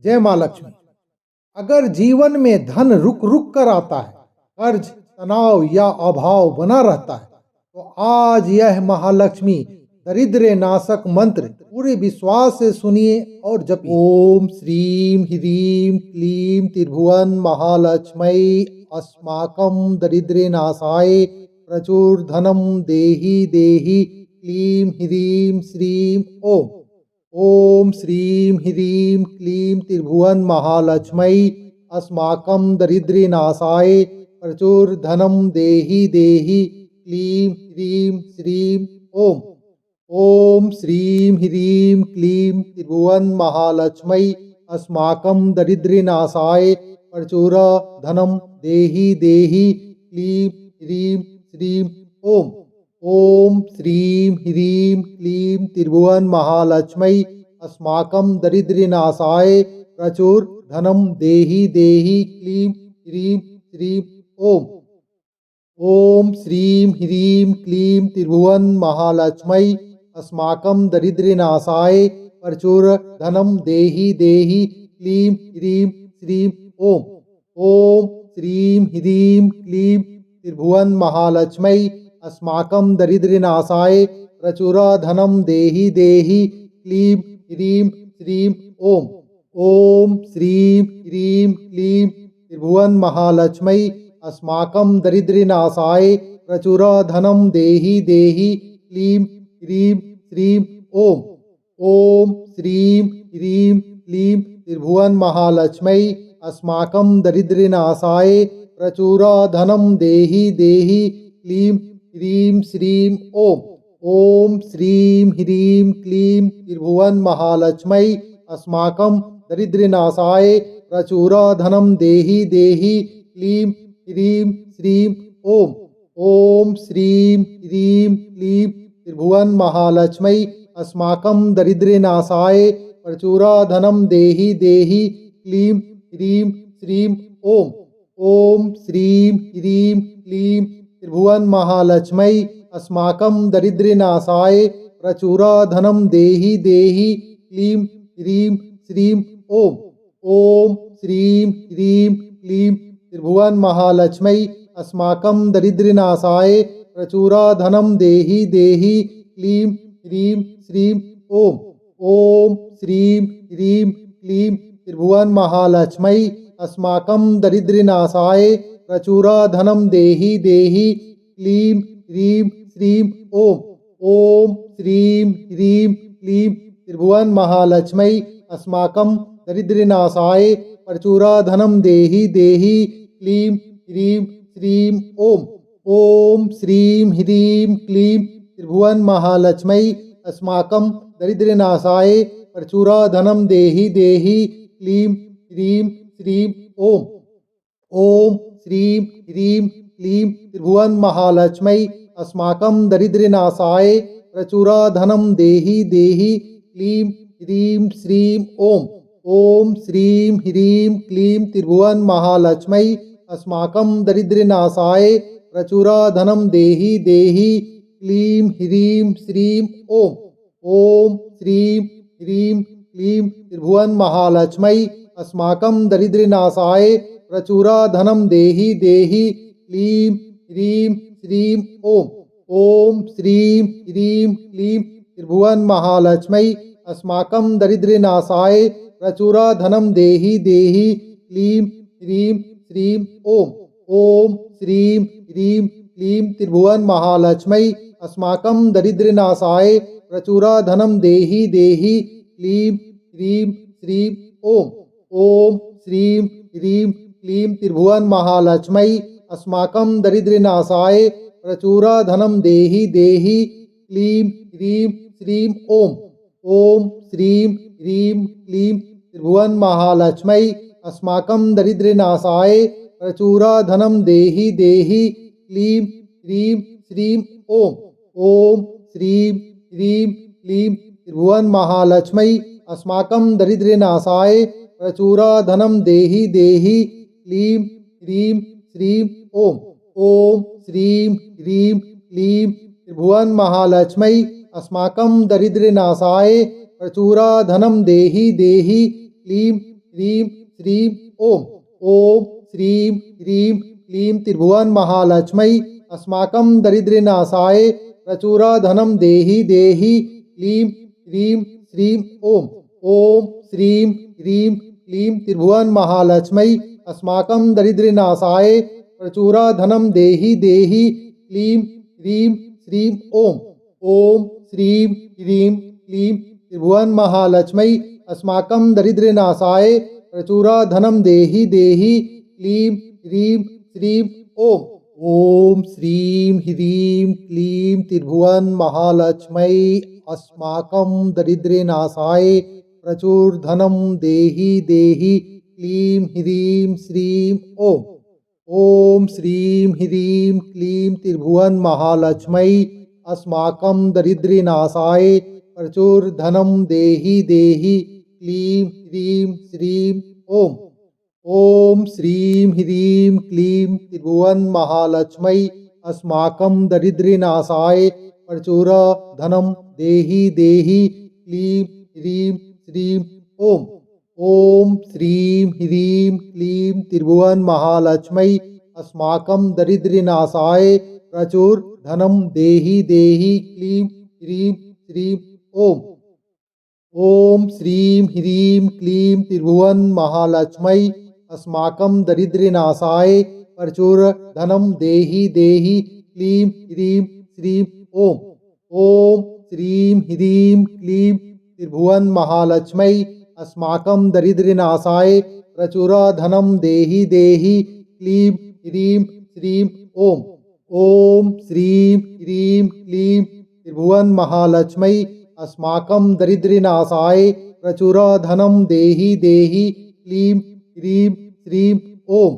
जय माँ लक्ष्मी। अगर जीवन में धन रुक रुक कर आता है, कर्ज, तनाव या अभाव बना रहता है, तो आज यह महालक्ष्मी दरिद्र नाशक मंत्र पूरे विश्वास से सुनिए और जपिए। ओम श्रीम ह्रीम क्लीम त्रिभुवन महालक्ष्मी अस्माकं दरिद्रे नाशाय प्रचुर धनम देहि देहि क्लीम ह्रीम श्रीम ओम। ओम श्रीं ह्रीं क्लीं त्रिभुवन महालक्ष्मी अस्माकं दरिद्रनाशाय प्रचुर धनम देहि देहि क्लीं ह्रीं श्रीं ओम। ओम श्रीं ह्रीं क्लीं त्रिभुवन महालक्ष्मी अस्माकं दरिद्रनाशाय प्रचुर धनम देहि देहि क्लीं ह्रीं श्रीं ओम। ओम श्रीं ह्रीं क्लीं त्रिभुवन महालक्ष्मी अस्माकं दरिद्रनाशाय प्रचुर धनम देहि देहि क्लीं ह्रीं श्रीं ओम। ओम श्रीं ह्रीं क्लीं त्रिभुवन महालक्ष्मी अस्माकं दरिद्रनाशाय प्रचुर धनम देहि देहि क्लीं ह्रीं श्रीं ओम। ओम श्रीं ह्रीं क्लीं त्रिभुवन महालक्ष्मी अस्माकं दरिद्रनाशाय प्रचुर धनम देहि देहि क्लीं ह्रीं श्रीं ओम। ओम श्रीं ह्रीं क्लीं त्रिभुवन महालक्ष्मी अस्माकं दरिद्रनाशाय प्रचुर धनम देहि देहि क्लीं ह्रीं श्रीं ओम। ओम श्रीं ह्रीं क्लीं त्रिभुवन महालक्ष्मी अस्माकं दरिद्रनाशाय प्रचुर धनम देहि देहि क्लीं ह्रीं श्रीं ओम। ओम श्रीं ह्रीं क्लीं त्रिभुवन महालक्ष्मी अस्माकं दरिद्रनाशाय प्रचुर धनम देहि देहि क्लीं ह्रीं श्रीं ओम। ओम श्रीं ह्रीं क्लीं त्रिभुवन महालक्ष्मी अस्माकं दरिद्रनाशाय प्रचुर धनम देहि देहि क्लीं ह्रीं श्रीं ओम। ओम श्रीं ह्रीं क्लीं त्रिभुवन महालक्ष्मी अस्माकं दरिद्रनाशाय प्रचुर धनम देहि देहि क्लीं ह्रीं श्रीं ओम। ओम श्रीं ह्रीं क्लीं त्रिभुवन महालक्ष्मी अस्माकं दरिद्रनाशाय प्रचुर धनम देहि देहि क्लीं ह्रीं श्रीं ओम। ओम श्रीं ह्रीं क्लीं त्रिभुवन महालक्ष्मी अस्माकं दरिद्रनाशाय प्रचुर धनम देहि देहि क्लीं ह्रीं श्रीं ओम। ओम श्रीं ह्रीं क्लीं त्रिभुवन महालक्ष्मी अस्माकं दरिद्रनाशाय प्रचुर धनम देहि देहि क्लीं ह्रीं श्रीं ओम। ओम श्रीं ह्रीं क्लीं त्रिभुवन महालक्ष्मी अस्माकं दरिद्रनाशाय प्रचुर धनम देहि देहि क्लीं ह्रीं श्रीं ओम। ओम श्रीं ह्रीं क्लीं त्रिभुवन महालक्ष्मी अस्माकं दरिद्रनाशाय प्रचुर धनम देहि देहि क्लीं ह्रीं श्रीं ओम। ओम श्रीं ह्रीं क्लीं त्रिभुवन महालक्ष्मी अस्माकं दरिद्रनाशाय प्रचुर धनम देहि देहि क्लीं ह्रीं श्रीं ओम। ओम श्रीं ह्रीं क्लीं त्रिभुवन महालक्ष्मी अस्माकं दरिद्रनाशाय प्रचुर धनम देहि देहि क्लीं ह्रीं श्रीं ओम। ओम श्रीं ह्रीं क्लीं त्रिभुवन महालक्ष्मी अस्माकं दरिद्रनाशाय प्रचुर धनम देहि देहि क्लीं ह्रीं श्रीं ओम। ओम श्रीं ह्रीं क्लीं त्रिभुवन महालक्ष्मी अस्माकं दरिद्रनाशाय प्रचुर धनम देहि देहि क्लीं ह्रीं श्रीं ओम। ओम श्रीं ह्रीं क्लीं त्रिभुवन महालक्ष्मी अस्माकं दरिद्रनाशाय प्रचुर धनम देहि देहि क्लीं ह्रीं श्रीं ओम। ओम श्रीं ह्रीं क्लीं त्रिभुवन महालक्ष्मी अस्माकं दरिद्रनाशाय प्रचुर धनम देहि देहि क्लीं ह्रीं श्रीं ओम। ओम श्रीं ह्रीं क्लीं त्रिभुवन महालक्ष्मी अस्माकं दरिद्रनाशाय प्रचुर धनम देहि देहि क्लीं ह्रीं श्रीं ओम। ओम श्रीं ह्रीं क्लीं त्रिभुवन महालक्ष्मी अस्माकं दरिद्रनाशाय प्रचुर धनम देहि देहि क्लीं ह्रीं श्रीं ओम। ओम श्रीं ह्रीं क्लीं त्रिभुवन महालक्ष्मै अस्माकं दरिद्रनाशाय प्रचुरधनं देहि देहि क्लीं ह्रीं श्रीं ओम। ओम श्रीं ह्रीं क्लीं त्रिभुवन महालक्ष्मै अस्माकं दरिद्रनाशाय प्रचुरधनं देहि देहि क्लीं ह्रीं श्रीं ओम। ओम श्रीं ह्रीं क्लीं त्रिभुवन महालक्ष्मै अस्माकं दरिद्रनाशाय प्रचुरधनं देहि देहि क्लीं ह्रीं श्रीं ओम। ओम श्रीं ह्रीं क्लीं त्रिभुवन महालक्ष्मै अस्माकं दरिद्रनाशाय प्रचुरधनं देहि देहि क्लीं ह्रीं श्रीं ओम। ओम श्रीं ह्रीं क्लीं त्रिभुवन महालक्ष्मै अस्माकं दरिद्रनाशाय प्रचुरधनं देहि देहि क्लीं ह्रीं श्रीं ओम। ओम श्रीं ह्रीं क्लीं त्रिभुवन महालक्ष्मै अस्माकं दरिद्रनाशाय प्रचुरधनं देहि देहि क्लीं ह्रीं श्रीं ओम। ओम श्रीं ह्रीं क्लीं त्रिभुवन महालक्ष्मै अस्माकं दरिद्रनाशाय प्रचुरधनं देहि देहि क्लीं ह्रीं श्रीं ओम। ओम श्रीं ह्रीं क्लीं त्रिभुवन महालक्ष्मै अस्माकं दरिद्रनाशाय प्रचुरधनं देहि देहि क्लीं ह्रीं श्रीं ओम। ओम श्रीं ह्रीं क्लीं त्रिभुवन महालक्ष्मै अस्माकं दरिद्रनाशाय प्रचुरधनं देहि देहि क्लीं ह्रीं श्रीं ओम। ओम श्रीं ह्रीं क्लीं त्रिभुवन महालक्ष्मै अस्माकं दरिद्रनाशाय प्रचुरधनं देहि देहि क्लीं ह्रीं श्रीं ओम।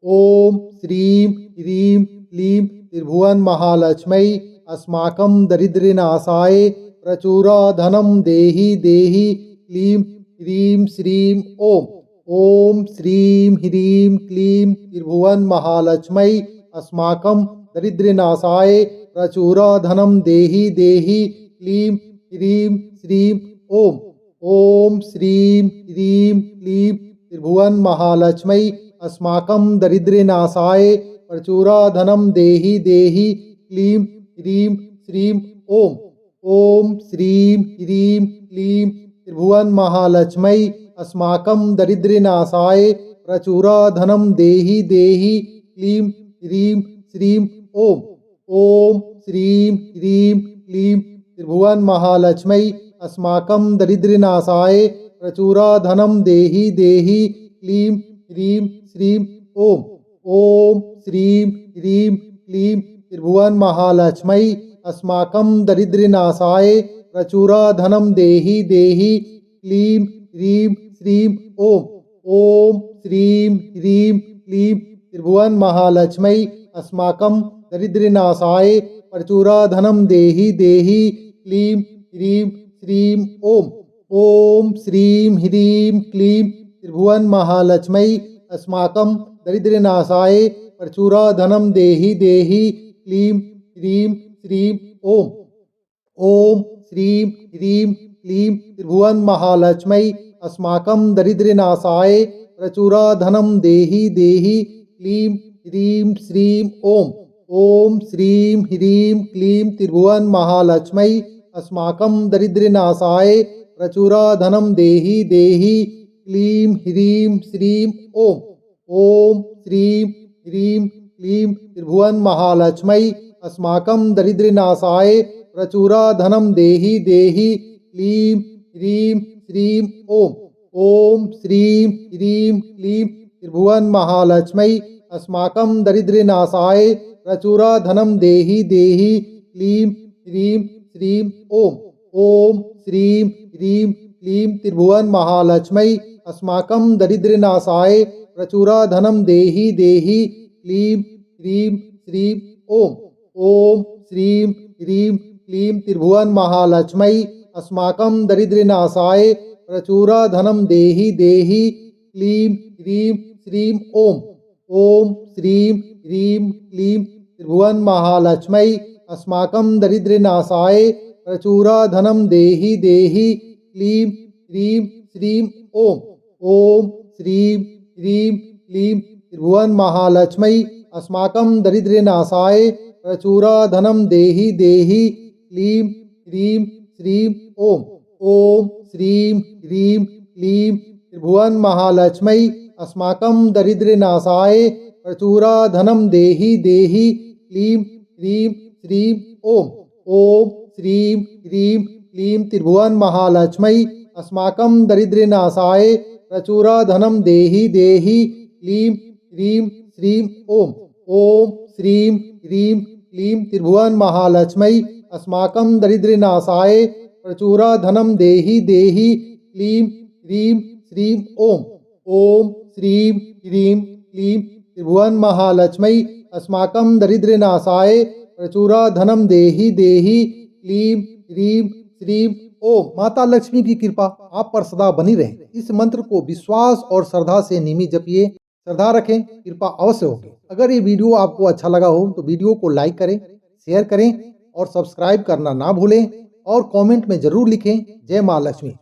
ओम श्रीं ह्रीं क्लीं त्रिभुवन महालक्ष्मै अस्माकं दरिद्रनाशाय प्रचुरधनं देहि देहि क्लीं ह्रीं श्रीं ओम। ओम श्रीं ह्रीं क्लीं त्रिभुवन महालक्ष्मै अस्माकं दरिद्रनाशाय प्रचुरधनं देहि देहि क्लीं ह्रीं श्रीं ओम। ओम श्रीं ह्रीं क्लीं त्रिभुवन महालक्ष्मै अस्माकं दरिद्रनाशाय प्रचुरधनं देहि देहि क्लीं ह्रीं श्रीं ओम। ओम श्रीं ह्रीं क्लीं त्रिभुवन महालक्ष्मै अस्माकं दरिद्रनाशाय प्रचुरधनं देहि देहि क्लीं ह्रीं श्रीं ओम। ओम श्रीं ह्रीं क्लीं त्रिभुवन महालक्ष्मै अस्माकं दरिद्रनाशाय प्रचुरधनं देहि देहि क्लीं ह्रीं श्रीं ओम। ओम श्रीं ह्रीं क्लीं त्रिभुवन महालक्ष्मै अस्माकं दरिद्रनाशाय प्रचुरधनं देहि देहि क्लीं ह्रीं श्रीं ओम। ओम श्रीं ह्रीं क्लीं त्रिभुवन महालक्ष्मै अस्माकं दरिद्रनाशाय प्रचुरधनं देहि देहि क्लीं ह्रीं श्रीं ओम। ओम श्रीं ह्रीं क्लीं त्रिभुवन महालक्ष्मै अस्माकं दरिद्रनाशाय प्रचुरधनं देहि देहि क्लीं ह्रीं श्रीं ओम। ओम श्रीं ह्रीं क्लीं त्रिभुवन महालक्ष्मै अस्माकं दरिद्रनाशाय प्रचुरधनं देहि देहि क्लीं ह्रीं श्रीं ओम। ओम श्रीं ह्रीं क्लीं त्रिभुवन महालक्ष्मै अस्माकं दरिद्रनाशाय प्रचुरधनं देहि देहि क्लीं ह्रीं श्रीं ओम। ओम श्रीं ह्रीं क्लीं त्रिभुवन महालक्ष्मै अस्माकं दरिद्रनाशाय प्रचुरधनं देहि देहि क्लीं ह्रीं श्रीं ओम। ओम श्रीं ह्रीं क्लीं त्रिभुवन महालक्ष्मै अस्माकं दरिद्रनाशाय प्रचुरधनं देहि देहि क्लीं ह्रीं श्रीं ओम। ओम श्रीं ह्रीं क्लीं त्रिभुवन महालक्ष्मै अस्माकं दरिद्रनाशाय प्रचुरधनं देहि देहि क्लीं ह्रीं श्रीं ओम। ओम श्रीं ह्रीं क्लीं त्रिभुवन महालक्ष्मै अस्माकं दरिद्रनाशाय प्रचुरधनं देहि देहि क्लीं ह्रीं श्रीं ओम। ओम श्रीं ह्रीं क्लीं त्रिभुवन महालक्ष्मै अस्माकं दरिद्रनाशाय प्रचुरधनं देहि देहि क्लीं ह्रीं श्रीं ओम। ओम श्रीं ह्रीं क्लीं त्रिभुवन महालक्ष्मी अस्माकं दरिद्रनाशाय प्रचुरधनं देहि देहि क्लीं ह्रीं श्रीं ओम। ओम श्रीं ह्रीं क्लीं त्रिभुवन महालक्ष्मी अस्माकं दरिद्रनाशाय प्रचुरधनं देहि देहि क्लीं ह्रीं श्रीं ओम। ओम श्रीं ह्रीं क्लीं त्रिभुवन महालक्ष्मी अस्माकं दरिद्रनाशाय प्रचुरधनं देहि देहि क्लीं ह्रीं श्रीं ओम। ओम श्रीं ह्रीं क्लीं त्रिभुवन महालक्ष्मी अस्माकं दरिद्रनाशाय प्रचुरधनं देहि देहि क्लीं ह्रीं श्रीं ओम। ओम श्रीं ह्रीं क्लीं त्रिभुवन महालक्ष्मी अस्माकं दरिद्रनाशाय प्रचुरधनं देहि देहि क्लीं ह्रीं श्रीं ओम। माता लक्ष्मी की कृपा आप पर सदा बनी रहे। इस मंत्र को विश्वास और श्रद्धा से नियमित जपिए। श्रद्धा रखें, कृपा अवश्य होगी। अगर ये वीडियो आपको अच्छा लगा हो तो वीडियो को लाइक करें, शेयर करें और सब्सक्राइब करना ना भूलें और कमेंट में जरूर लिखें जय मां लक्ष्मी।